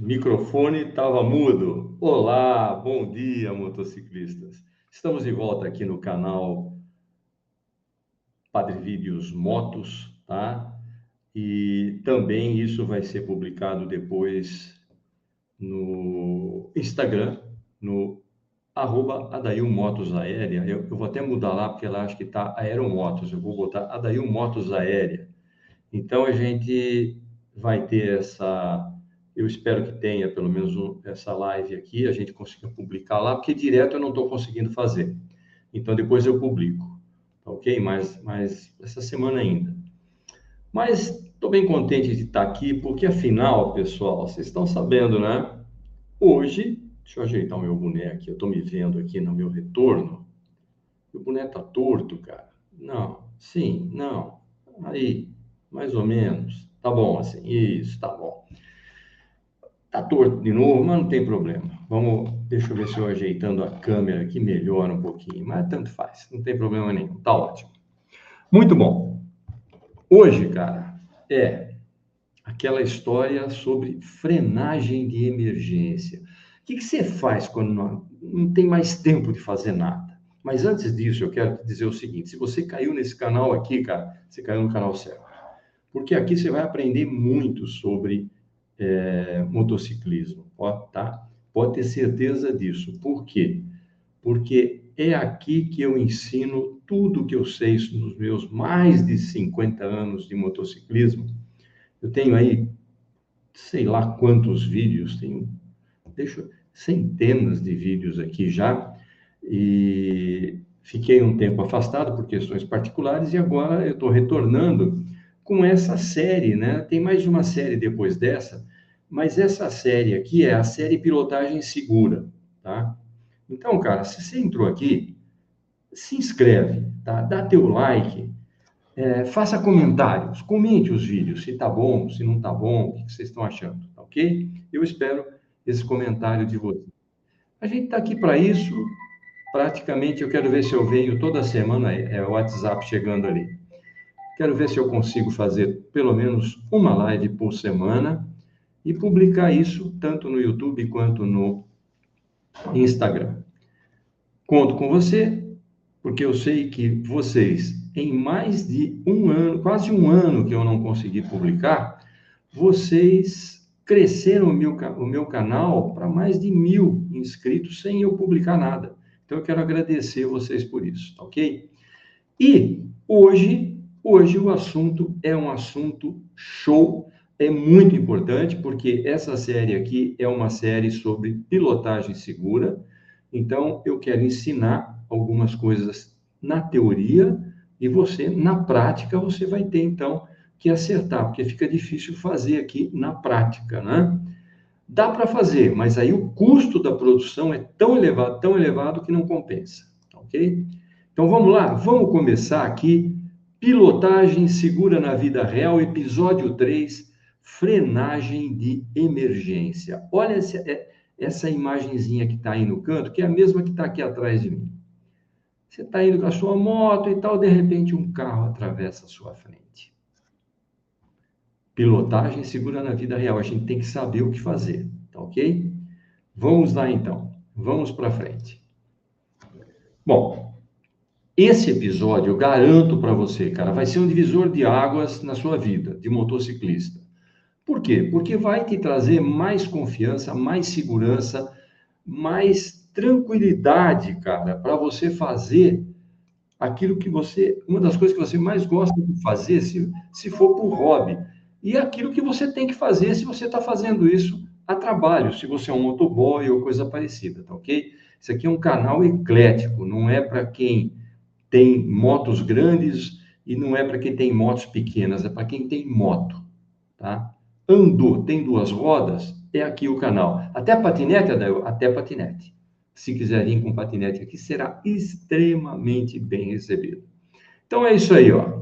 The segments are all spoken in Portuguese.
Microfone estava mudo. Olá, bom dia, motociclistas. Estamos de volta aqui no canal Padre Vídeos Motos, tá? E também isso vai ser publicado depois no Instagram, no @Adail Motos Aérea. Eu vou até mudar lá, porque lá acho que está Aeromotos. Eu vou botar Adail Motos Aérea. Então, a gente vai ter eu espero que tenha pelo menos essa live aqui, a gente consiga publicar lá, porque direto eu não estou conseguindo fazer. Então, depois eu publico, tá ok? Mas essa semana ainda. Mas estou bem contente de estar aqui, porque afinal, pessoal, vocês estão sabendo, né? Hoje, deixa eu ajeitar o meu boné aqui, eu estou me vendo aqui no meu retorno. O boné tá torto, cara. Não, sim, não. Aí, mais ou menos. Tá bom assim. Isso, tá bom. Tá torto de novo, mas não tem problema. Deixa eu ver se eu ajeitando a câmera aqui melhora um pouquinho, mas tanto faz, não tem problema nenhum. Tá ótimo. Muito bom. Hoje, cara, é aquela história sobre frenagem de emergência. O que você faz quando não tem mais tempo de fazer nada? Mas antes disso, eu quero te dizer o seguinte: se você caiu nesse canal aqui, cara, você caiu no canal certo. Porque aqui você vai aprender muito sobre motociclismo, tá? Pode ter certeza disso. Por quê? Porque é aqui que eu ensino tudo que eu sei nos meus mais de 50 anos de motociclismo. Eu tenho aí sei lá quantos vídeos, centenas de vídeos aqui já, e fiquei um tempo afastado por questões particulares, e agora eu estou retornando com essa série, né? Tem mais de uma série depois dessa, mas essa série aqui é a série Pilotagem Segura, tá? Então, cara, se você entrou aqui, se inscreve, tá? Dá teu like, faça comentários, comente os vídeos, se tá bom, se não tá bom, o que vocês estão achando, tá ok? Eu espero esse comentário de vocês. A gente está aqui para isso, praticamente eu quero ver se eu venho toda semana, o WhatsApp chegando ali. Quero ver se eu consigo fazer pelo menos uma live por semana e publicar isso tanto no YouTube quanto no Instagram. Conto com você, porque eu sei que vocês, em mais de um ano, quase um ano que eu não consegui publicar, vocês cresceram o meu canal para mais de 1.000 inscritos sem eu publicar nada. Então, eu quero agradecer vocês por isso, tá ok? E hoje o assunto é um assunto show, é muito importante, porque essa série aqui é uma série sobre pilotagem segura. Então, eu quero ensinar algumas coisas na teoria e você, na prática, você vai ter, então, que acertar, porque fica difícil fazer aqui na prática, né? Dá para fazer, mas aí o custo da produção é tão elevado que não compensa, ok? Então vamos lá, vamos começar aqui. Pilotagem segura na vida real, episódio 3, frenagem de emergência. Olha essa imagenzinha que está aí no canto, que é a mesma que está aqui atrás de mim. Você está indo com a sua moto e tal, de repente um carro atravessa a sua frente. Pilotagem segura na vida real, a gente tem que saber o que fazer, tá ok? Vamos lá então, vamos para frente. Bom, esse episódio, eu garanto para você, cara, vai ser um divisor de águas na sua vida de motociclista. Por quê? Porque vai te trazer mais confiança, mais segurança, mais tranquilidade, cara, para você fazer aquilo que uma das coisas que você mais gosta de fazer, se for por hobby. E aquilo que você tem que fazer se você está fazendo isso a trabalho, se você é um motoboy ou coisa parecida, tá ok? Isso aqui é um canal eclético, não é para quem tem motos grandes e não é para quem tem motos pequenas, é para quem tem moto, tá? Andou, tem duas rodas, é aqui o canal. Até patinete, Adail? Até patinete. Se quiser vir com patinete aqui, será extremamente bem recebido. Então é isso aí, ó.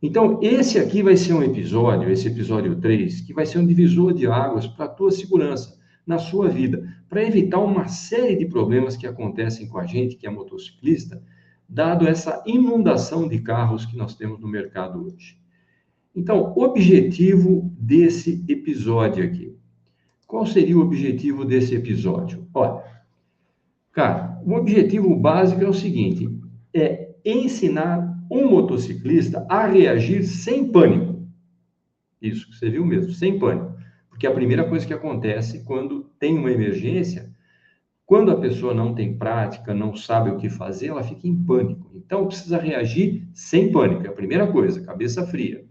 Então, esse aqui vai ser um episódio, esse episódio 3, que vai ser um divisor de águas para a tua segurança na sua vida, para evitar uma série de problemas que acontecem com a gente, que é motociclista, dado essa inundação de carros que nós temos no mercado hoje. Então, objetivo desse episódio aqui. Qual seria o objetivo desse episódio? Olha, cara, o objetivo básico é o seguinte, é ensinar um motociclista a reagir sem pânico. Isso que você viu mesmo, sem pânico. Porque a primeira coisa que acontece quando tem uma emergência, quando a pessoa não tem prática, não sabe o que fazer, ela fica em pânico. Então, precisa reagir sem pânico. É a primeira coisa, cabeça fria.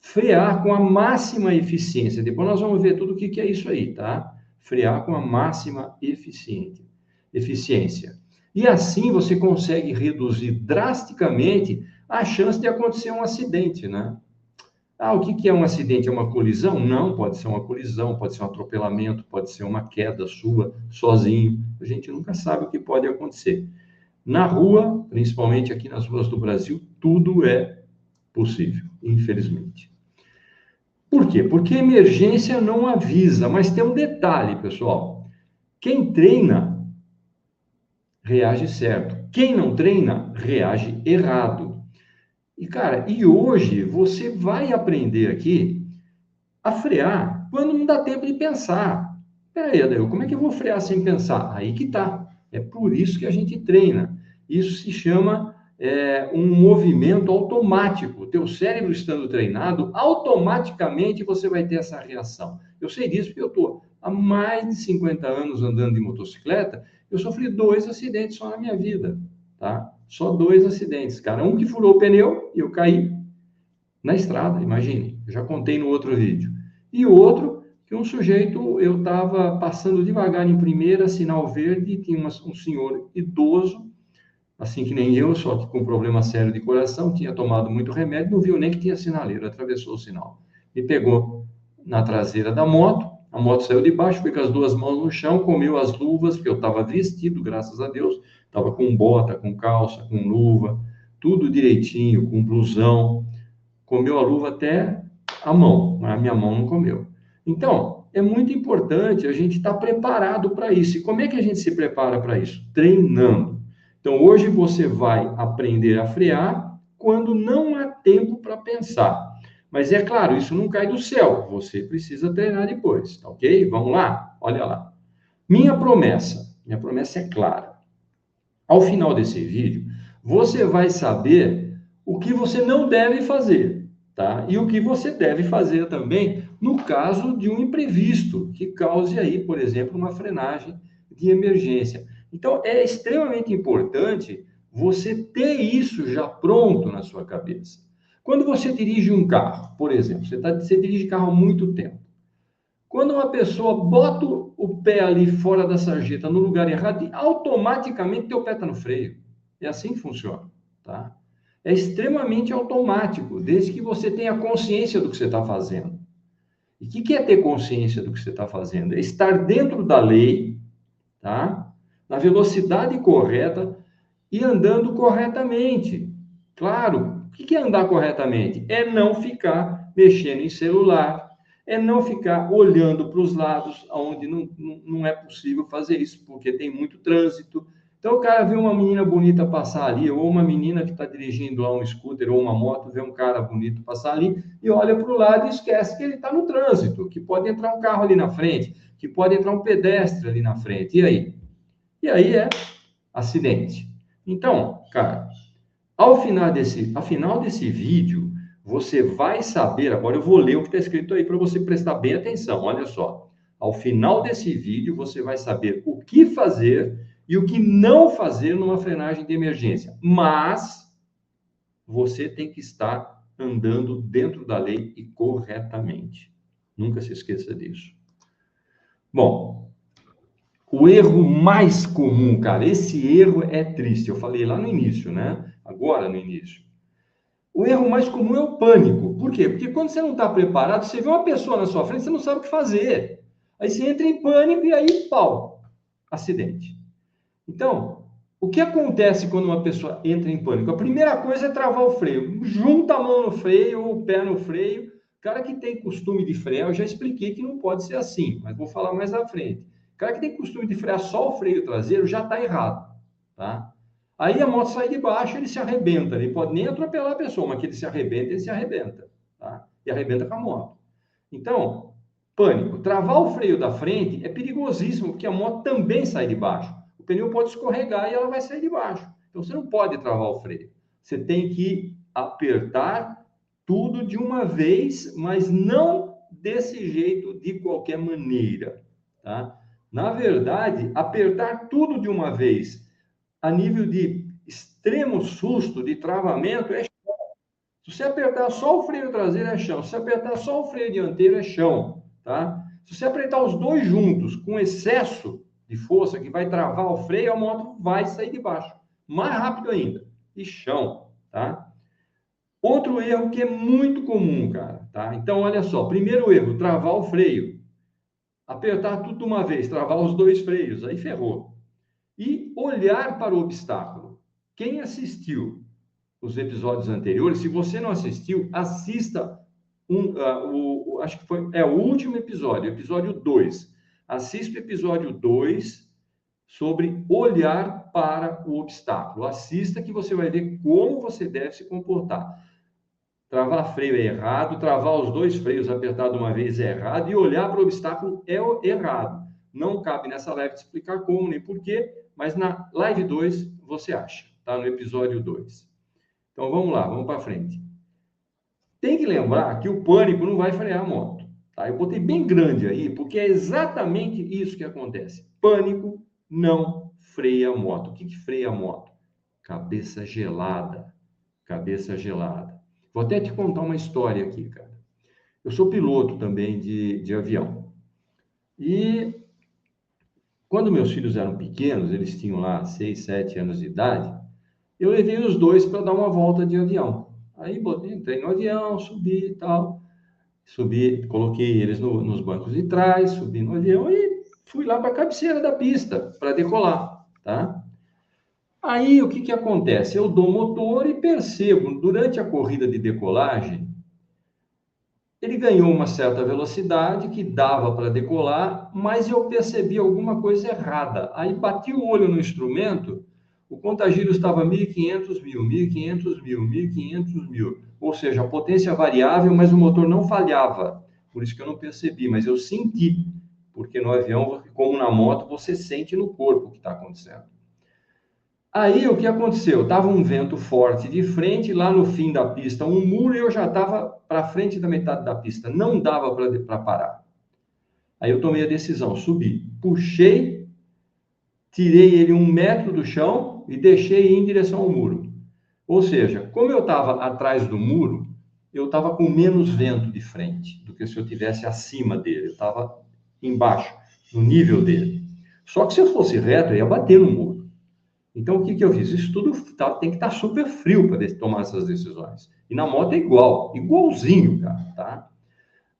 Frear com a máxima eficiência. Depois nós vamos ver tudo o que é isso aí, tá? Frear com a máxima eficiência. E assim você consegue reduzir drasticamente a chance de acontecer um acidente, né? Ah, o que é um acidente? É uma colisão? Não, pode ser uma colisão, pode ser um atropelamento, pode ser uma queda sua, sozinho. A gente nunca sabe o que pode acontecer. Na rua, principalmente aqui nas ruas do Brasil, tudo é possível, infelizmente. Por quê? Porque emergência não avisa, mas tem um detalhe, pessoal. Quem treina, reage certo. Quem não treina, reage errado. E, cara, e hoje você vai aprender aqui a frear quando não dá tempo de pensar. Peraí, Adail, como é que eu vou frear sem pensar? Aí que tá. É por isso que a gente treina. Isso se chama um movimento automático. O teu cérebro estando treinado, automaticamente você vai ter essa reação. Eu sei disso porque eu estou há mais de 50 anos andando de motocicleta. Eu sofri 2 acidentes só na minha vida, tá? Só 2 acidentes, cara. Um que furou o pneu e eu caí na estrada, imagine. Eu já contei no outro vídeo. E o outro, que um sujeito, eu estava passando devagar em primeira, sinal verde, tinha um senhor idoso, assim que nem eu, só que com problema sério de coração, tinha tomado muito remédio, não viu nem que tinha sinaleiro, atravessou o sinal. Me pegou na traseira da moto, a moto saiu de baixo, foi com as 2 mãos no chão, comeu as luvas, porque eu estava vestido, graças a Deus, estava com bota, com calça, com luva, tudo direitinho, com blusão, comeu a luva até a mão, mas a minha mão não comeu. Então, é muito importante a gente estar preparado para isso. E como é que a gente se prepara para isso? Treinando. Então, hoje você vai aprender a frear quando não há tempo para pensar. Mas é claro, isso não cai do céu. Você precisa treinar depois, tá ok? Vamos lá? Olha lá. Minha promessa é clara. Ao final desse vídeo, você vai saber o que você não deve fazer, tá? E o que você deve fazer também no caso de um imprevisto que cause aí, por exemplo, uma frenagem de emergência. Então, é extremamente importante você ter isso já pronto na sua cabeça. Quando você dirige um carro, por exemplo, você dirige carro há muito tempo. Quando uma pessoa bota o pé ali fora da sarjeta no lugar errado, automaticamente teu pé está no freio. É assim que funciona, tá? É extremamente automático, desde que você tenha consciência do que você está fazendo. E o que é ter consciência do que você está fazendo? É estar dentro da lei, tá? Na velocidade correta e andando corretamente. Claro, o que é andar corretamente? É não ficar mexendo em celular, é não ficar olhando para os lados, onde não é possível fazer isso, porque tem muito trânsito. Então, o cara vê uma menina bonita passar ali, ou uma menina que está dirigindo lá um scooter ou uma moto, vê um cara bonito passar ali, e olha para o lado e esquece que ele está no trânsito, que pode entrar um carro ali na frente, que pode entrar um pedestre ali na frente. E aí? E aí é acidente. Então, cara, ao final desse vídeo, você vai saber, agora eu vou ler o que está escrito aí para você prestar bem atenção, olha só. Ao final desse vídeo, você vai saber o que fazer e o que não fazer numa frenagem de emergência. Mas você tem que estar andando dentro da lei e corretamente. Nunca se esqueça disso. Bom, o erro mais comum, cara, esse erro é triste. Eu falei lá no início, né? Agora no início. O erro mais comum é o pânico. Por quê? Porque quando você não está preparado, você vê uma pessoa na sua frente, você não sabe o que fazer. Aí você entra em pânico e aí, pau, acidente. Então, o que acontece quando uma pessoa entra em pânico? A primeira coisa é travar o freio. Junta a mão no freio ou o pé no freio. O cara que tem costume de frear, eu já expliquei que não pode ser assim, mas vou falar mais à frente. O cara que tem costume de frear só o freio traseiro já está errado, tá? Aí a moto sai de baixo, ele se arrebenta. Ele pode nem atropelar a pessoa, mas que ele se arrebenta, tá? E arrebenta com a moto. Então, Pânico. Travar o freio da frente é perigosíssimo, porque a moto também sai de baixo. O pneu pode escorregar e ela vai sair de baixo. Então, você não pode travar o freio. Você tem que apertar tudo de uma vez, mas não desse jeito, de qualquer maneira, tá? Na verdade, apertar tudo de uma vez, a nível de extremo susto, de travamento, é chão. Se você apertar só o freio traseiro, é chão. Se você apertar só o freio dianteiro, é chão, tá? Se você apertar os dois juntos, com excesso de força, que vai travar o freio, a moto vai sair de baixo. Mais rápido ainda. E chão, tá? Outro erro que é muito comum, cara, tá? Então, olha só. Primeiro erro, travar o freio. Apertar tudo de uma vez, travar os dois freios, aí ferrou. E olhar para o obstáculo. Quem assistiu os episódios anteriores, se você não assistiu, assista acho que foi o último episódio, episódio 2. Assista o episódio 2 sobre olhar para o obstáculo. Assista que você vai ver como você deve se comportar. Travar freio é errado, travar os dois freios apertados uma vez é errado, e olhar para o obstáculo é errado. Não cabe nessa live te explicar como nem porquê, mas na live 2 você acha, tá? No episódio 2. Então vamos lá, vamos para frente. Tem que lembrar que o pânico não vai frear a moto, tá? Eu botei bem grande aí, porque é exatamente isso que acontece. Pânico não freia a moto. O que freia a moto? Cabeça gelada. Cabeça gelada. Vou até te contar uma história aqui, cara. Eu sou piloto também de avião. E quando meus filhos eram pequenos, eles tinham lá 6, 7 anos de idade, eu levei os dois para dar uma volta de avião. Aí entrei no avião, subi e tal. Subi, coloquei eles nos bancos de trás, subi no avião e fui lá para a cabeceira da pista para decolar, tá? Aí o que acontece? Eu dou motor e percebo, durante a corrida de decolagem, ele ganhou uma certa velocidade que dava para decolar, mas eu percebi alguma coisa errada. Aí bati o olho no instrumento, o contagiro estava 1.500 mil, 1.500 mil, 1.500 mil. Ou seja, a potência variável, mas o motor não falhava. Por isso que eu não percebi, mas eu senti. Porque no avião, como na moto, você sente no corpo o que está acontecendo. Aí o que aconteceu? Tava um vento forte de frente, lá no fim da pista, um muro, e eu já estava para frente da metade da pista. Não dava para parar. Aí eu tomei a decisão, subi, puxei, tirei ele 1 metro do chão e deixei ir em direção ao muro. Ou seja, como eu estava atrás do muro, eu estava com menos vento de frente do que se eu tivesse acima dele. Eu estava embaixo, no nível dele. Só que se eu fosse reto, eu ia bater no muro. Então, o que eu fiz? Isso tudo tem que estar super frio para tomar essas decisões. E na moto é igual, igualzinho, cara, tá?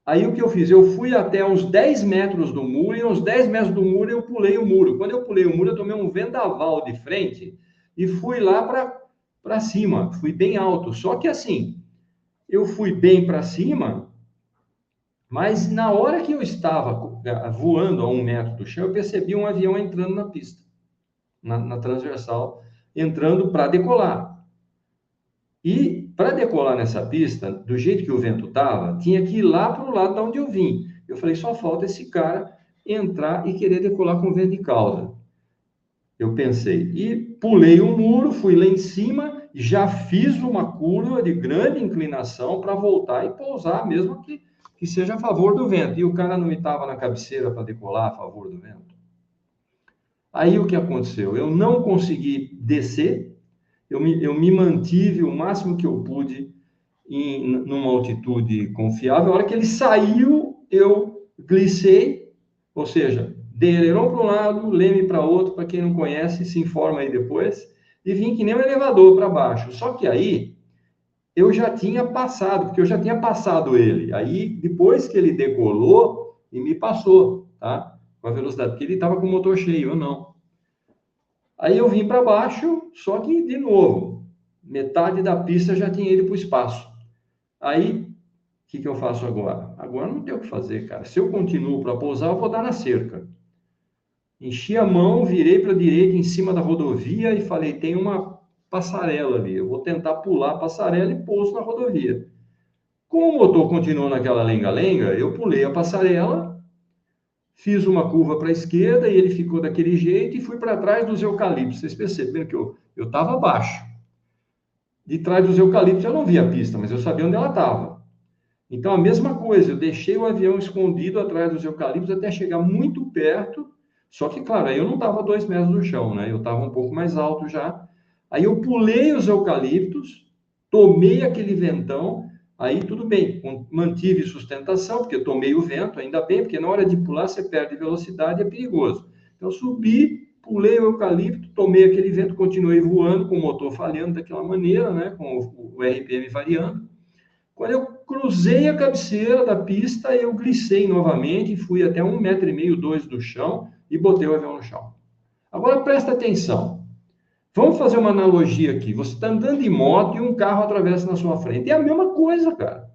Aí, o que eu fiz? Eu fui até uns 10 metros do muro, e uns 10 metros do muro eu pulei o muro. Quando eu pulei o muro, eu tomei um vendaval de frente e fui lá para cima. Fui bem alto. Só que, assim, eu fui bem para cima, mas na hora que eu estava voando a 1 metro do chão, eu percebi um avião entrando na pista. Na transversal, entrando para decolar. E para decolar nessa pista, do jeito que o vento estava, tinha que ir lá para o lado de onde eu vim. Eu falei, só falta esse cara entrar e querer decolar com vento de cauda. Eu pensei, e pulei o muro, fui lá em cima, já fiz uma curva de grande inclinação para voltar e pousar, mesmo que seja a favor do vento. E o cara não estava na cabeceira para decolar a favor do vento. Aí o que aconteceu? Eu não consegui descer, eu me mantive o máximo que eu pude numa altitude confiável. A hora que ele saiu, eu glicei, ou seja, dei aileron para um lado, leme para outro. Para quem não conhece, se informa aí depois, e vim que nem um elevador para baixo. Só que aí eu já tinha passado, porque eu já tinha passado ele. Aí depois que ele decolou, e me passou, tá? Com a velocidade, porque ele estava com o motor cheio, eu não. Aí eu vim para baixo, só que, de novo, metade da pista já tinha ido para o espaço. Aí, o que eu faço agora? Agora não tem o que fazer, cara. Se eu continuo para pousar, eu vou dar na cerca. Enchi a mão, virei para a direita, em cima da rodovia, e falei, tem uma passarela ali. Eu vou tentar pular a passarela e pouso na rodovia. Como o motor continuou naquela lenga-lenga, eu pulei a passarela, fiz uma curva para a esquerda e ele ficou daquele jeito e fui para trás dos eucaliptos. Vocês perceberam que eu estava abaixo. De trás dos eucaliptos eu não via a pista, mas eu sabia onde ela estava. Então, a mesma coisa, eu deixei o avião escondido atrás dos eucaliptos até chegar muito perto, só que, claro, aí eu não estava a 2 metros do chão, né? Eu estava um pouco mais alto já. Aí eu pulei os eucaliptos, tomei aquele ventão, aí tudo bem, mantive sustentação, porque eu tomei o vento, ainda bem, porque na hora de pular você perde velocidade, é perigoso. Então, eu subi, pulei o eucalipto, tomei aquele vento, continuei voando com o motor falhando daquela maneira, né? Com o RPM variando. Quando eu cruzei a cabeceira da pista, eu glissei novamente, fui até 1,5 m, 2 do chão e botei o avião no chão. Agora presta atenção. Vamos fazer uma analogia aqui. Você está andando de moto e um carro atravessa na sua frente. É a mesma coisa, cara.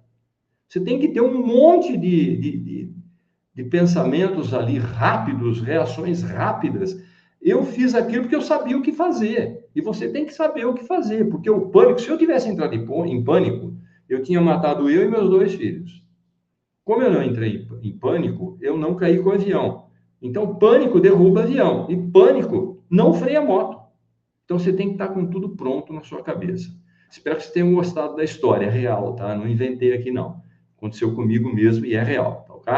Você tem que ter um monte de pensamentos ali rápidos, reações rápidas. Eu fiz aquilo porque eu sabia o que fazer. E você tem que saber o que fazer, porque o pânico, se eu tivesse entrado em pânico, eu tinha matado eu e meus 2 filhos. Como eu não entrei em pânico, eu não caí com o avião. Então, pânico derruba avião. E pânico não freia a moto. Então, você tem que estar com tudo pronto na sua cabeça. Espero que vocês tenham gostado da história, é real, tá? Não inventei aqui, não. Aconteceu comigo mesmo e é real, tá? Ok?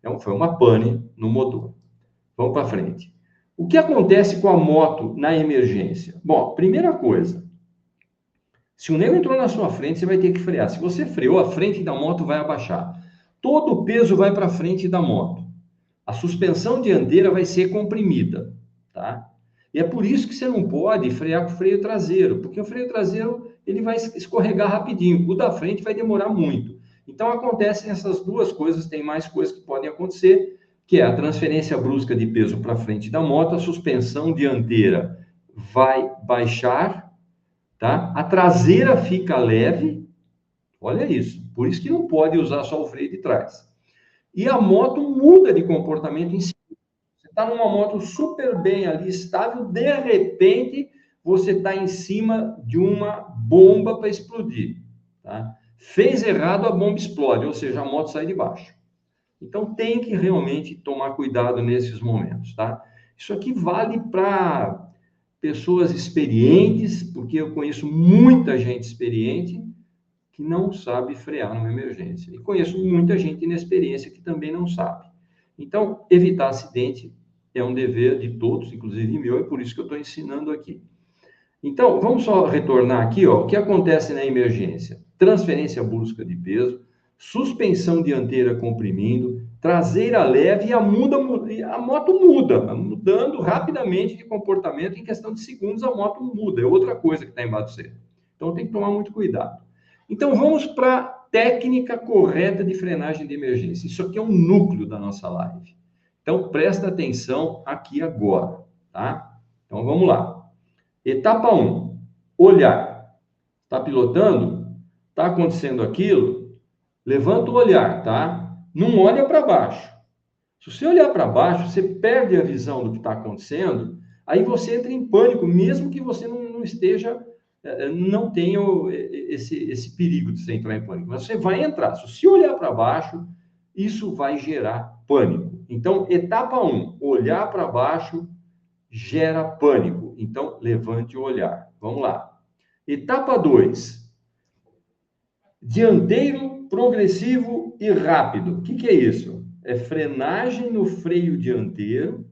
Então, foi uma pane no motor. Vamos para frente. O que acontece com a moto na emergência? Bom, primeira coisa, se o nego entrou na sua frente, você vai ter que frear. Se você freou, a frente da moto vai abaixar. Todo o peso vai para a frente da moto. A suspensão dianteira vai ser comprimida, tá? E é por isso que você não pode frear com o freio traseiro, porque o freio traseiro ele vai escorregar rapidinho, o da frente vai demorar muito. Então acontecem essas duas coisas, tem mais coisas que podem acontecer, que é a transferência brusca de peso para frente da moto, a suspensão dianteira vai baixar, tá? A traseira fica leve, olha isso, por isso que não pode usar só o freio de trás. E a moto muda de comportamento em si. Você está numa moto super bem ali, estável, de repente você está em cima de uma bomba para explodir. Tá? Fez errado, a bomba explode, ou seja, a moto sai de baixo. Então tem que realmente tomar cuidado nesses momentos. Tá? Isso aqui vale para pessoas experientes, porque eu conheço muita gente experiente que não sabe frear numa emergência. E conheço muita gente inexperiência que também não sabe. Então, evitar acidente é um dever de todos, inclusive meu, é por isso que eu estou ensinando aqui. Então, vamos só retornar aqui, ó, o que acontece na emergência? Transferência brusca de peso, suspensão dianteira comprimindo, traseira leve e a moto muda, mudando rapidamente de comportamento, em questão de segundos a moto muda, é outra coisa que está embaixo de você. Então, tem que tomar muito cuidado. Então, vamos para a técnica correta de frenagem de emergência. Isso aqui é um núcleo da nossa live. Então, presta atenção aqui agora, tá? Então, vamos lá. Etapa 1, olhar. Está pilotando? Está acontecendo aquilo? Levanta o olhar, tá? Não olha para baixo. Se você olhar para baixo, você perde a visão do que está acontecendo, aí você entra em pânico, mesmo que você não esteja, não tenha esse perigo de você entrar em pânico. Mas você vai entrar. Se você olhar para baixo, isso vai gerar pânico. Então, etapa 1, olhar para baixo gera pânico. Então, levante o olhar. Vamos lá. Etapa 2, dianteiro, progressivo e rápido. O que é isso? É frenagem no freio dianteiro.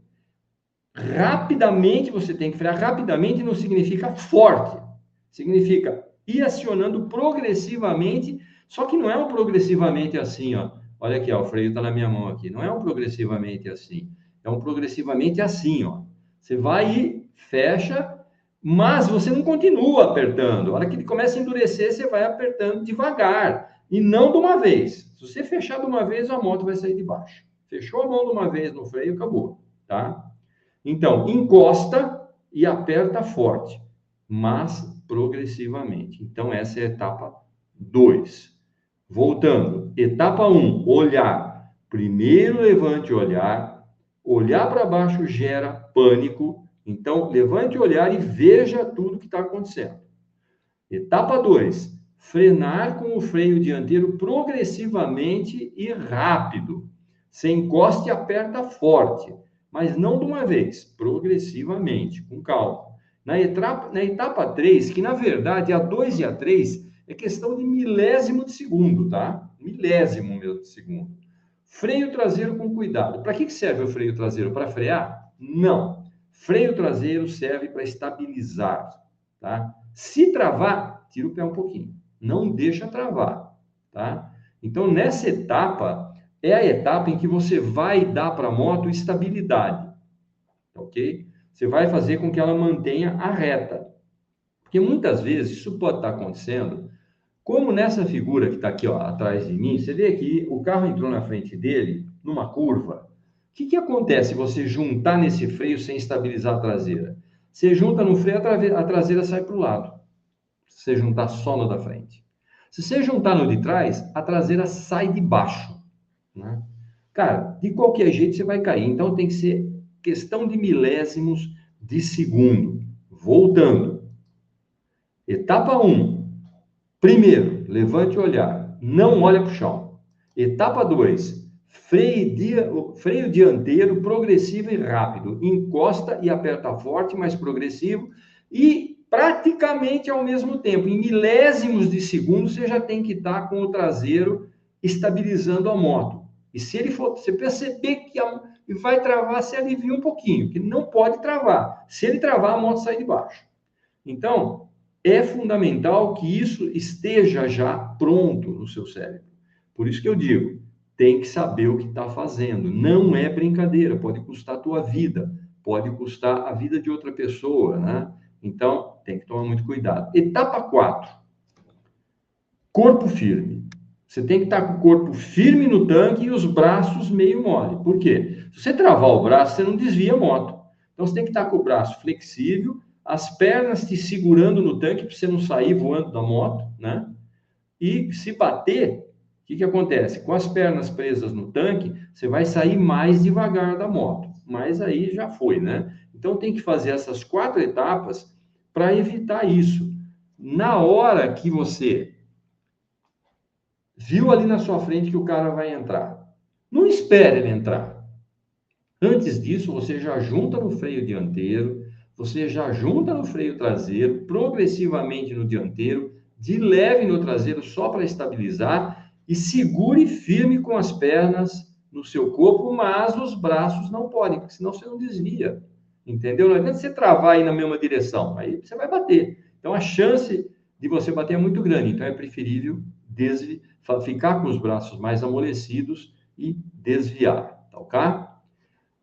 Rapidamente, você tem que frear. Rapidamente não significa forte. Significa ir acionando progressivamente, só que não é um progressivamente assim, ó. Olha aqui, ó, o freio está na minha mão aqui. Não é um progressivamente assim. É um progressivamente assim, ó. Você vai e fecha, mas você não continua apertando. A hora que ele começa a endurecer, você vai apertando devagar e não de uma vez. Se você fechar de uma vez, a moto vai sair de baixo. Fechou a mão de uma vez no freio, acabou, tá? Então, encosta e aperta forte, mas progressivamente. Então, essa é a etapa 2. Voltando, etapa 1, olhar. Primeiro levante o olhar. Olhar para baixo gera pânico. Então, levante o olhar e veja tudo que está acontecendo. Etapa 2, frenar com o freio dianteiro progressivamente e rápido. Você encosta e aperta forte, mas não de uma vez, progressivamente, com calma. Na etapa 3, que na verdade a 2 e a 3 é questão de milésimo de segundo, tá? Milésimo mesmo de segundo. Freio traseiro com cuidado. Para que serve o freio traseiro? Para frear? Não. Freio traseiro serve para estabilizar, tá? Se travar, tira o pé um pouquinho. Não deixa travar, tá? Então, nessa etapa, é a etapa em que você vai dar para a moto estabilidade, ok? Você vai fazer com que ela mantenha a reta. Porque muitas vezes isso pode estar acontecendo, como nessa figura que está aqui, ó, atrás de mim, você vê que o carro entrou na frente dele numa curva. O que acontece se você juntar nesse freio sem estabilizar a traseira? Você junta no freio, a traseira sai para o lado. Se você juntar só no da frente. Se você juntar no de trás, a traseira sai de baixo, né? Cara, de qualquer jeito você vai cair. Então tem que ser questão de milésimos de segundo. Voltando. Etapa 1. Primeiro, levante o olhar. Não olha para o chão. Etapa 2. Freio dianteiro progressivo e rápido. Encosta e aperta forte, mas progressivo. E praticamente ao mesmo tempo, em milésimos de segundo, você já tem que estar com o traseiro estabilizando a moto. E se ele for, você perceber que vai travar, se alivia um pouquinho, que não pode travar. Se ele travar, a moto sai de baixo. Então, é fundamental que isso esteja já pronto no seu cérebro. Por isso que eu digo, tem que saber o que está fazendo. Não é brincadeira, pode custar a tua vida, pode custar a vida de outra pessoa, né? Então, tem que tomar muito cuidado. Etapa 4. Corpo firme. Você tem que estar com o corpo firme no tanque e os braços meio mole. Por quê? Se você travar o braço, você não desvia a moto. Então, você tem que estar com o braço flexível, as pernas te segurando no tanque para você não sair voando da moto, né? E se bater, o que acontece? Com as pernas presas no tanque, você vai sair mais devagar da moto. Mas aí já foi, né? Então, tem que fazer essas 4 etapas para evitar isso. Na hora que você viu ali na sua frente que o cara vai entrar, não espere ele entrar. Antes disso, você já junta no freio dianteiro, você já junta no freio traseiro, progressivamente no dianteiro, de leve no traseiro só para estabilizar e segure firme com as pernas no seu corpo, mas os braços não podem, porque senão você não desvia. Entendeu? Não adianta você travar aí na mesma direção, aí você vai bater. Então a chance de você bater é muito grande, então é preferível ficar com os braços mais amolecidos e desviar, tá ok?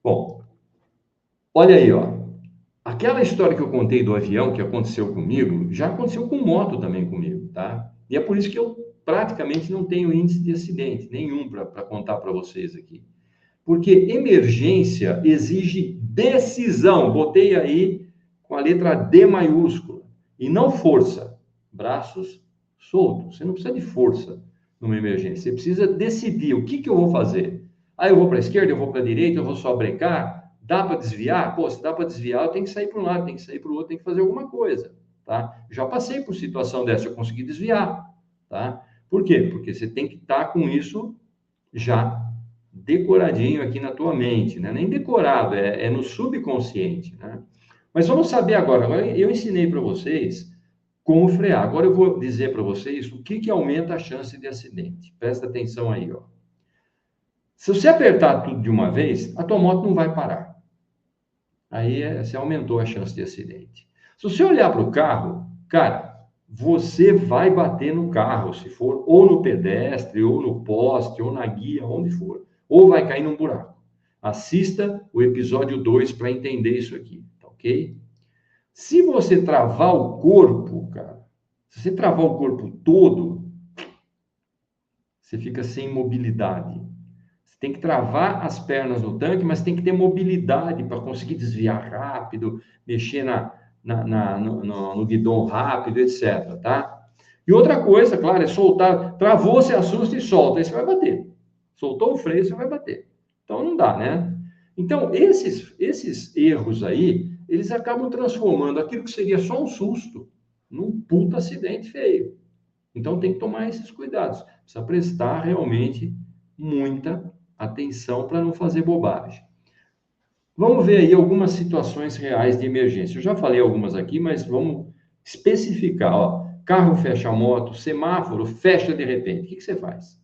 Bom, olha aí, ó. Aquela história que eu contei do avião que aconteceu comigo, já aconteceu com moto também comigo, tá? E é por isso que eu praticamente não tenho índice de acidente nenhum para contar para vocês aqui. Porque emergência exige decisão. Botei aí com a letra D maiúscula. E não força. Braços soltos. Você não precisa de força numa emergência. Você precisa decidir o que eu vou fazer. Ah, eu vou para a esquerda, eu vou para a direita, eu vou só brecar. Dá para desviar? Pô, se dá para desviar, eu tenho que sair para um lado, tenho que sair para o outro, tenho que fazer alguma coisa, tá? Já passei por situação dessa, eu consegui desviar, tá? Por quê? Porque você tem que estar com isso já decoradinho aqui na tua mente, né? Nem decorado, é no subconsciente, né? Mas vamos saber agora. Agora eu ensinei para vocês como frear. Agora eu vou dizer para vocês o que aumenta a chance de acidente. Presta atenção aí, ó. Se você apertar tudo de uma vez, a tua moto não vai parar. Aí você aumentou a chance de acidente. Se você olhar para o carro, cara, você vai bater no carro, se for ou no pedestre, ou no poste, ou na guia, onde for. Ou vai cair num buraco. Assista o episódio 2 para entender isso aqui, tá ok? Se você travar o corpo, cara, se você travar o corpo todo, você fica sem mobilidade. Você tem que travar as pernas no tanque, mas tem que ter mobilidade para conseguir desviar rápido, mexer no guidão rápido, etc, tá? E outra coisa, claro, é soltar. Travou, você assusta e solta, aí você vai bater. Soltou o freio, você vai bater. Então não dá, né? Então, esses erros aí, eles acabam transformando aquilo que seria só um susto num puta acidente feio, Então, tem que tomar esses cuidados. Precisa prestar realmente muita atenção para não fazer bobagem. Vamos ver aí algumas situações reais de emergência. Eu já falei algumas aqui, mas vamos especificar. Ó, carro fecha a moto, semáforo fecha de repente. O que você faz?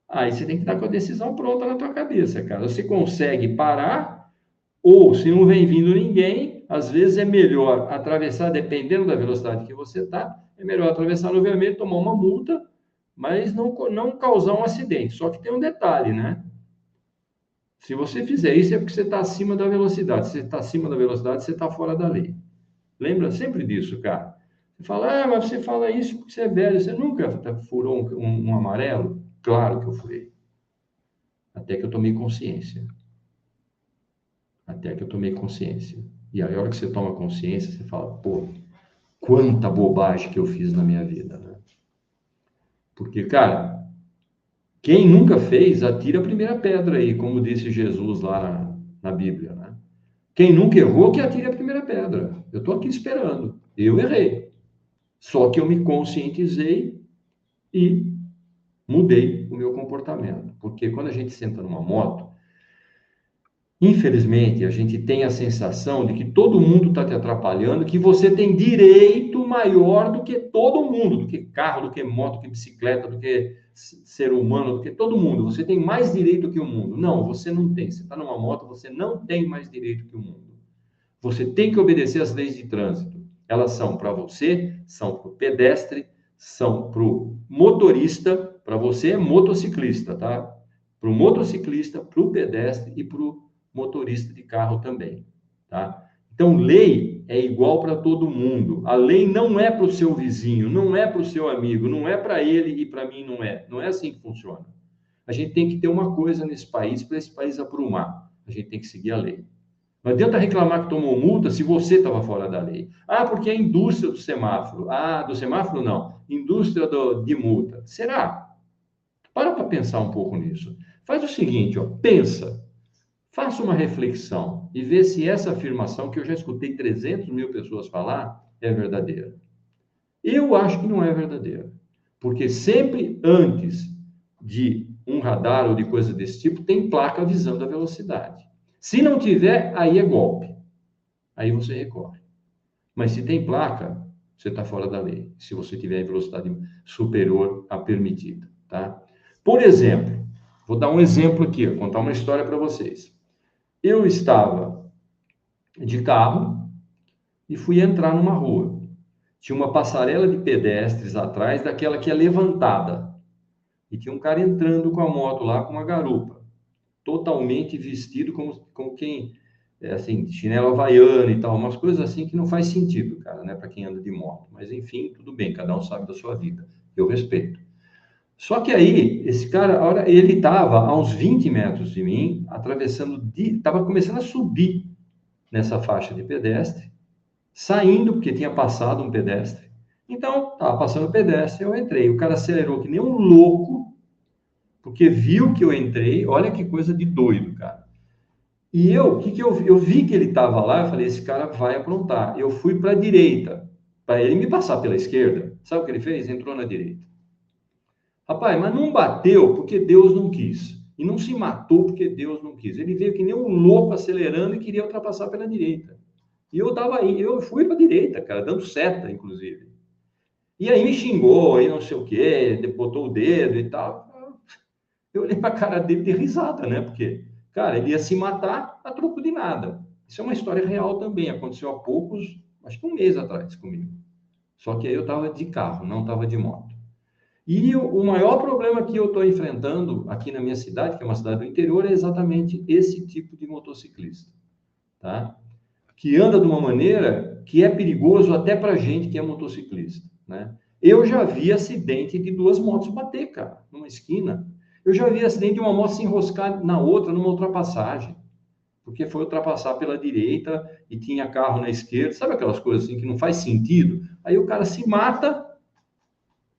Aí você tem que estar com a decisão pronta na tua cabeça, cara. Você consegue parar, ou se não vem vindo ninguém, às vezes é melhor atravessar, dependendo da velocidade que você está, é melhor atravessar no vermelho, tomar uma multa, mas não causar um acidente. Só que tem um detalhe, né? Se você fizer isso, é porque você está acima da velocidade. Se você está acima da velocidade, você está fora da lei. Lembra sempre disso, cara. Você fala, mas você fala isso porque você é velho. Você nunca furou um amarelo? Claro que eu furei. Até que eu tomei consciência. Até que eu tomei consciência. E aí, a hora que você toma consciência, você fala, pô, quanta bobagem que eu fiz na minha vida, né? Porque, cara, quem nunca fez, atira a primeira pedra aí, como disse Jesus lá na Bíblia, né? Quem nunca errou, que atire a primeira pedra. Eu estou aqui esperando. Eu errei. Só que eu me conscientizei e mudei o meu comportamento. Porque quando a gente senta numa moto, infelizmente, a gente tem a sensação de que todo mundo está te atrapalhando, que você tem direito maior do que todo mundo, do que carro, do que moto, do que bicicleta, do que ser humano, do que todo mundo. Você tem mais direito que o mundo. Não, você não tem. Você está numa moto, você não tem mais direito que o mundo. Você tem que obedecer às leis de trânsito. Elas são para você, são para o pedestre, são para o motorista, para você é motociclista, tá? Para o motociclista, para o pedestre e para o motorista de carro também, tá? Então, lei é igual para todo mundo. A lei não é para o seu vizinho, não é para o seu amigo, não é para ele e para mim não é. Não é assim que funciona. A gente tem que ter uma coisa nesse país para esse país aprumar. A gente tem que seguir a lei. Não adianta reclamar que tomou multa se você estava fora da lei. Ah, porque é a indústria do semáforo. Ah, do semáforo não. Indústria de multa. Será? Para pensar um pouco nisso. Faz o seguinte, ó, pensa. Faça uma reflexão e vê se essa afirmação, que eu já escutei 300 mil pessoas falar, é verdadeira. Eu acho que não é verdadeira. Porque sempre antes de um radar ou de coisa desse tipo, tem placa avisando a velocidade. Se não tiver, aí é golpe. Aí você recorre. Mas se tem placa, você está fora da lei. Se você tiver velocidade superior à permitida, tá? Por exemplo, vou dar um exemplo aqui, vou contar uma história para vocês. Eu estava de carro e fui entrar numa rua. Tinha uma passarela de pedestres atrás daquela que é levantada. E tinha um cara entrando com a moto lá com uma garupa, totalmente vestido como quem, assim, chinelo havaiano e tal, umas coisas assim que não faz sentido, cara, né, para quem anda de moto. Mas enfim, tudo bem, cada um sabe da sua vida, eu respeito. Só que aí, esse cara, ele estava a uns 20 metros de mim, atravessando, estava começando a subir nessa faixa de pedestre, saindo, porque tinha passado um pedestre. Então, estava passando o pedestre, eu entrei. O cara acelerou que nem um louco, porque viu que eu entrei. Olha que coisa de doido, cara. E eu vi que ele estava lá, eu falei, esse cara vai aprontar. Eu fui para a direita, para ele me passar pela esquerda. Sabe o que ele fez? Entrou na direita. Rapaz, mas não bateu porque Deus não quis. E não se matou porque Deus não quis. Ele veio que nem um louco acelerando e queria ultrapassar pela direita. E eu fui para a direita, cara, dando seta, inclusive. E aí me xingou, e não sei o quê, botou o dedo e tal. Eu olhei para a cara dele de risada, né? Porque, cara, ele ia se matar a troco de nada. Isso é uma história real também, aconteceu há poucos, acho que um mês atrás comigo. Só que aí eu estava de carro, não estava de moto. E o maior problema que eu estou enfrentando aqui na minha cidade, que é uma cidade do interior, é exatamente esse tipo de motociclista, tá? Que anda de uma maneira que é perigoso até para gente que é motociclista, né? Eu já vi acidente de duas motos bater, cara, numa esquina. Eu já vi acidente de uma moto se enroscar na outra, numa ultrapassagem, porque foi ultrapassar pela direita e tinha carro na esquerda, sabe aquelas coisas assim que não faz sentido? Aí o cara se mata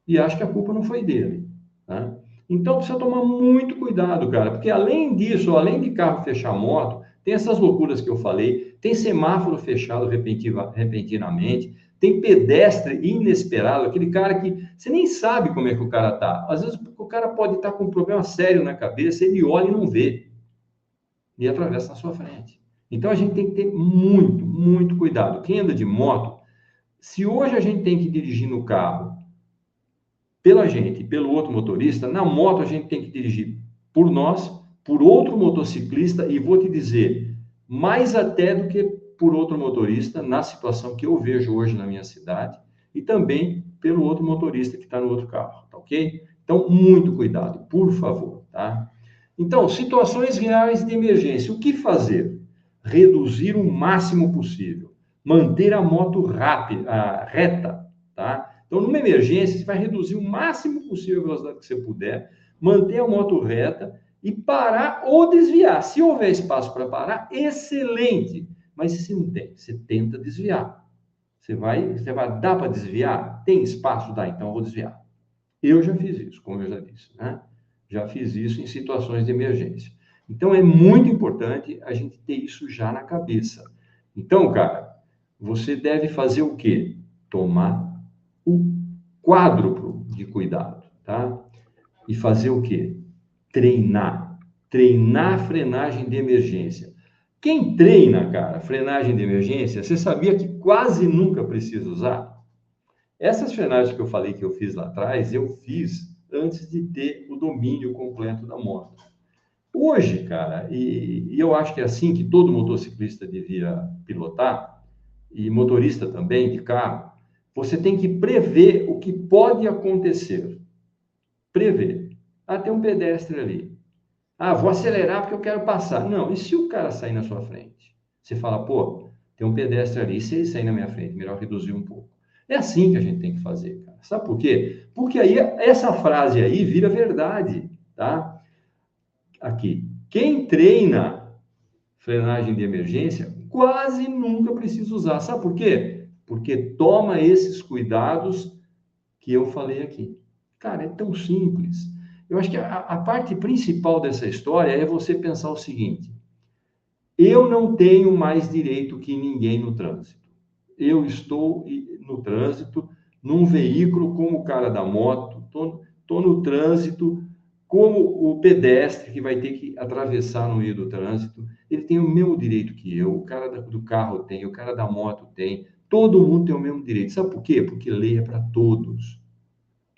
e acha que a culpa não foi dele, tá? Então precisa tomar muito cuidado, cara, porque além disso, além de carro fechar moto, tem essas loucuras que eu falei, tem semáforo fechado repentinamente, Tem pedestre inesperado, aquele cara que você nem sabe como é que o cara tá. Às vezes o cara pode estar com um problema sério na cabeça, ele olha e não vê, e atravessa na sua frente. Então a gente tem que ter muito, muito cuidado. Quem anda de moto, se hoje a gente tem que dirigir no carro pela gente e pelo outro motorista, na moto a gente tem que dirigir por nós, por outro motociclista, e vou te dizer, mais até do que por outro motorista, na situação que eu vejo hoje na minha cidade, e também pelo outro motorista que está no outro carro, tá ok? Então, muito cuidado, por favor, tá? Então, situações reais de emergência, o que fazer? Reduzir o máximo possível, manter a moto rápida, reta, tá? Então, numa emergência, você vai reduzir o máximo possível a velocidade que você puder, manter a moto reta e parar ou desviar. Se houver espaço para parar, excelente. Mas se não tem, você tenta desviar. Você vai dar para desviar? Tem espaço? Dá, então eu vou desviar. Eu já fiz isso, como eu já disse, né? Já fiz isso em situações de emergência. Então, é muito importante a gente ter isso já na cabeça. Então, cara, você deve fazer o quê? Tomar o quádruplo de cuidado, tá? E fazer o quê? Treinar. Treinar a frenagem de emergência. Quem treina, cara, frenagem de emergência, você sabia que quase nunca precisa usar? Essas frenagens que eu falei que eu fiz lá atrás, eu fiz antes de ter o domínio completo da moto. Hoje, cara, e eu acho que é assim que todo motociclista devia pilotar, e motorista também de carro, você tem que prever o que pode acontecer. Prever. Ah, tem um pedestre ali. Ah, vou acelerar porque eu quero passar. Não, e se o cara sair na sua frente? Você fala, pô, tem um pedestre ali, se ele sair na minha frente, melhor reduzir um pouco. É assim que a gente tem que fazer, cara. Sabe por quê? Porque aí essa frase aí vira verdade, tá? Aqui. Quem treina frenagem de emergência quase nunca precisa usar. Sabe por quê? Porque toma esses cuidados que eu falei aqui. Cara, é tão simples. Eu acho que a parte principal dessa história é você pensar o seguinte: eu não tenho mais direito que ninguém no trânsito. Eu estou no trânsito, num veículo como o cara da moto, estou no trânsito como o pedestre que vai ter que atravessar no meio do trânsito. Ele tem o mesmo direito que eu, o cara do carro tem, o cara da moto tem, todo mundo tem o mesmo direito. Sabe por quê? Porque lei é para todos.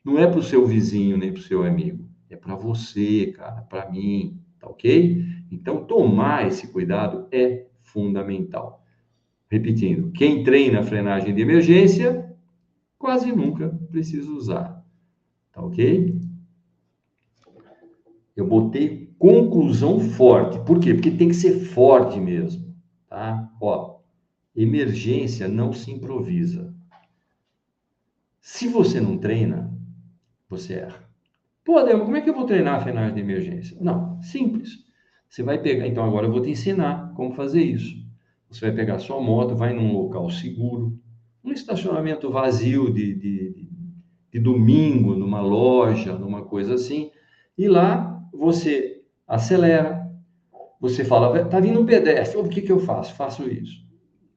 Não é para o seu vizinho nem para o seu amigo. É para você, cara, para mim, tá ok? Então, tomar esse cuidado é fundamental. Repetindo, quem treina a frenagem de emergência, quase nunca precisa usar, tá ok? Eu botei conclusão forte. Por quê? Porque tem que ser forte mesmo, tá? Ó, emergência não se improvisa. Se você não treina, você erra. Pô, Adel, como é que eu vou treinar a frenagem de emergência? Não, simples. Você vai pegar, então agora eu vou te ensinar como fazer isso. Você vai pegar sua moto, vai num local seguro, um estacionamento vazio de domingo, numa loja, numa coisa assim, e lá você acelera, você fala, tá vindo um pedestre, o que que eu faço? Faço isso.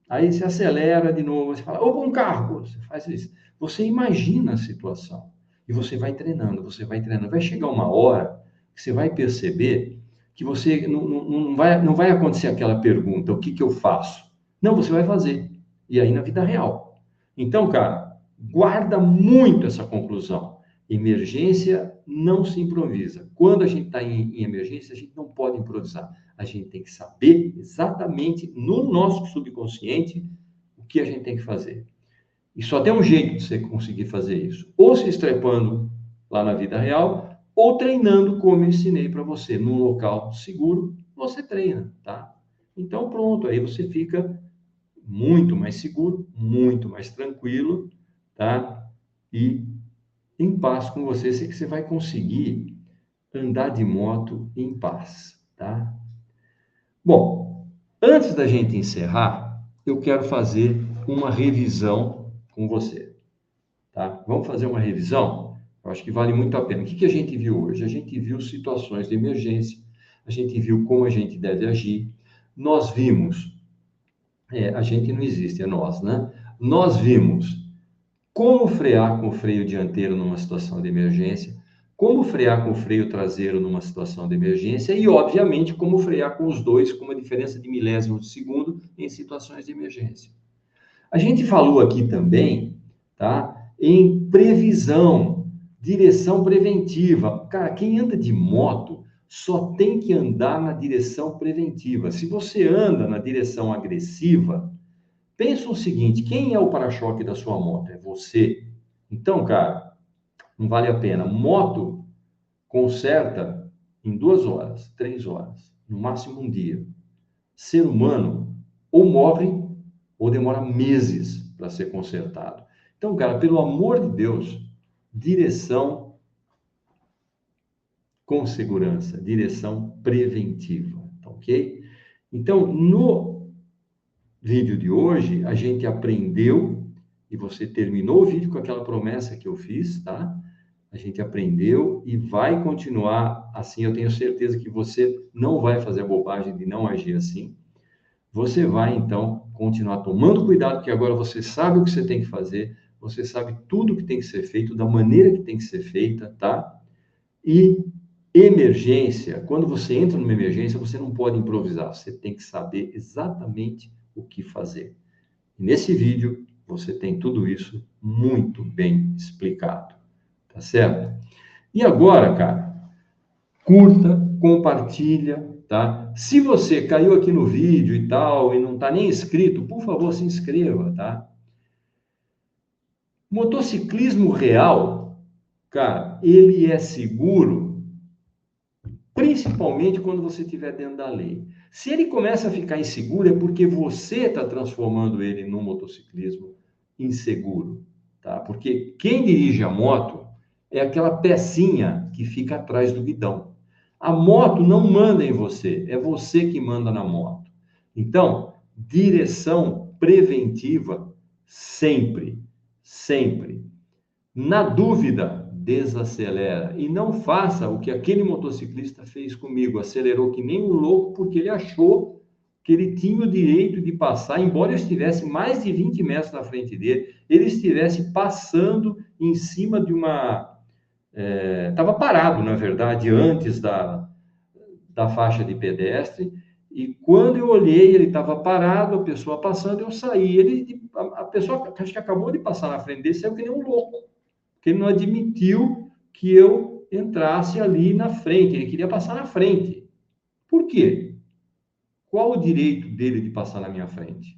Aí você acelera de novo, você fala, opa, um carro, você faz isso. Você imagina a situação e você vai treinando, você vai treinando. Vai chegar uma hora que você vai perceber que você não vai acontecer aquela pergunta, o que que eu faço? Não, você vai fazer. E aí na vida real. Então, cara, guarda muito essa conclusão. Emergência não se improvisa. Quando a gente está em emergência, a gente não pode improvisar. A gente tem que saber exatamente no nosso subconsciente o que a gente tem que fazer. E só tem um jeito de você conseguir fazer isso: ou se estrepando lá na vida real, ou treinando como eu ensinei para você, num local seguro, você treina, tá? Então pronto, aí você fica muito mais seguro, muito mais tranquilo, tá? E em paz com você, sei que você vai conseguir andar de moto em paz, tá? Bom, antes da gente encerrar, eu quero fazer uma revisão com você, tá? Vamos fazer uma revisão? Eu acho que vale muito a pena. O que que a gente viu hoje? A gente viu situações de emergência, a gente viu como a gente deve agir, nós vimos, a gente não existe, é nós, né? nós vimos como frear com o freio dianteiro numa situação de emergência, como frear com o freio traseiro numa situação de emergência e, obviamente, como frear com os dois com uma diferença de milésimos de segundo em situações de emergência. A gente falou aqui também, tá, em previsão, direção preventiva. Cara, quem anda de moto só tem que andar na direção preventiva. Se você anda na direção agressiva, pensa o seguinte, quem é o para-choque da sua moto? É você. Então, cara, não vale a pena. Moto conserta em 2 horas, 3 horas, no máximo um dia. Ser humano ou morre ou demora meses para ser consertado. Então, cara, pelo amor de Deus, direção com segurança, direção preventiva, tá ok? Então, no vídeo de hoje, a gente aprendeu, e você terminou o vídeo com aquela promessa que eu fiz, tá? A gente aprendeu e vai continuar assim. Eu tenho certeza que você não vai fazer a bobagem de não agir assim. Você vai, então, continuar tomando cuidado, porque agora você sabe o que você tem que fazer, você sabe tudo o que tem que ser feito, da maneira que tem que ser feita, tá? E emergência, quando você entra numa emergência, você não pode improvisar, você tem que saber exatamente o que fazer. E nesse vídeo, você tem tudo isso muito bem explicado, tá certo? E agora, cara, curta, compartilha, tá? Se você caiu aqui no vídeo e tal, e não tá nem inscrito, por favor, se inscreva, tá? Motociclismo real, cara, ele é seguro, principalmente quando você estiver dentro da lei. Se ele começa a ficar inseguro, é porque você está transformando ele num motociclismo inseguro, tá? Porque quem dirige a moto é aquela pecinha que fica atrás do guidão. A moto não manda em você, é você que manda na moto. Então, direção preventiva sempre, sempre. Na dúvida, desacelera e não faça o que aquele motociclista fez comigo, acelerou que nem um louco porque ele achou que ele tinha o direito de passar, embora eu estivesse mais de 20 metros na frente dele, ele estivesse passando em cima de uma... Estava parado, na verdade, antes da faixa de pedestre, e quando eu olhei, ele estava parado, a pessoa passando, eu saí. A pessoa, acho que acabou de passar na frente dele, saiu que nem um louco, porque ele não admitiu que eu entrasse ali na frente, ele queria passar na frente. Por quê? Qual o direito dele de passar na minha frente?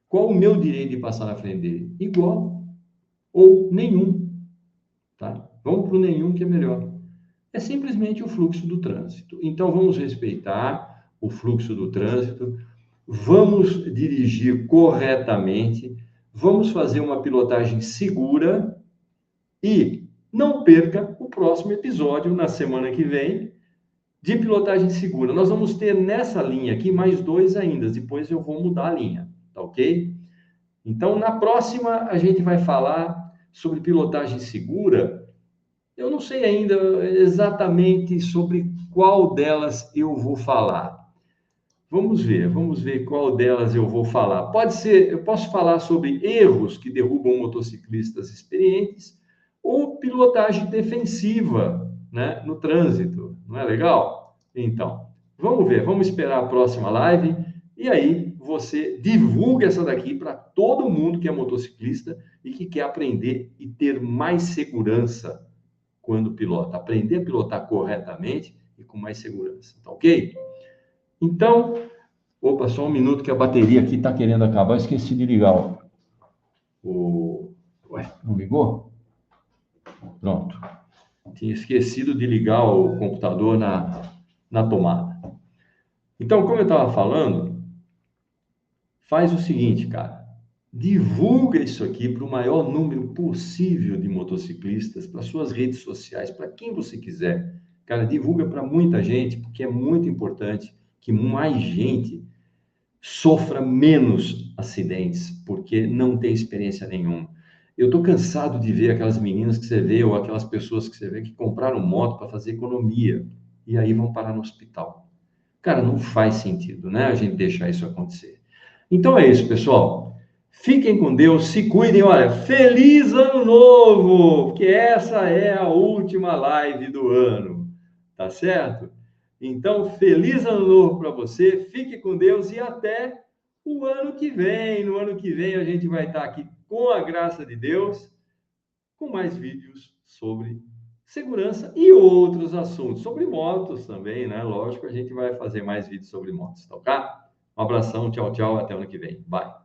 Qual o meu direito de passar na frente dele? Igual, ou nenhum, tá? Vamos para o nenhum que é melhor. É simplesmente o fluxo do trânsito. Então, vamos respeitar o fluxo do trânsito, vamos dirigir corretamente, vamos fazer uma pilotagem segura e não perca o próximo episódio na semana que vem de pilotagem segura. Nós vamos ter nessa linha aqui mais 2 ainda, depois eu vou mudar a linha, tá ok? Então, na próxima, a gente vai falar sobre pilotagem segura. Eu não sei ainda exatamente sobre qual delas eu vou falar. Vamos ver qual delas eu vou falar. Pode ser, eu posso falar sobre erros que derrubam motociclistas experientes ou pilotagem defensiva, né, no trânsito. Não é legal? Então, vamos ver, vamos esperar a próxima live e aí você divulga essa daqui para todo mundo que é motociclista e que quer aprender e ter mais segurança quando pilota, aprender a pilotar corretamente e com mais segurança, tá ok? Então, opa, só um minuto que a bateria aqui está querendo acabar, eu esqueci de ligar Ué, não ligou? Pronto. Tinha esquecido de ligar o computador na tomada. Então, como eu estava falando, faz o seguinte, cara, divulga isso aqui para o maior número possível de motociclistas, para suas redes sociais, para quem você quiser. Cara, divulga para muita gente, porque é muito importante que mais gente sofra menos acidentes, porque não tem experiência nenhuma. Eu estou cansado de ver aquelas meninas que você vê, ou aquelas pessoas que você vê que compraram moto para fazer economia, e aí vão parar no hospital. Cara, não faz sentido, né, a gente deixar isso acontecer. Então é isso, pessoal. Fiquem com Deus, se cuidem. Olha, feliz ano novo, porque essa é a última live do ano, tá certo? Então, feliz ano novo para você, fique com Deus e até o ano que vem. No ano que vem a gente vai estar aqui com a graça de Deus, com mais vídeos sobre segurança e outros assuntos, sobre motos também, né? Lógico, a gente vai fazer mais vídeos sobre motos, tá ok? Um abração, tchau, tchau, até o ano que vem. Bye.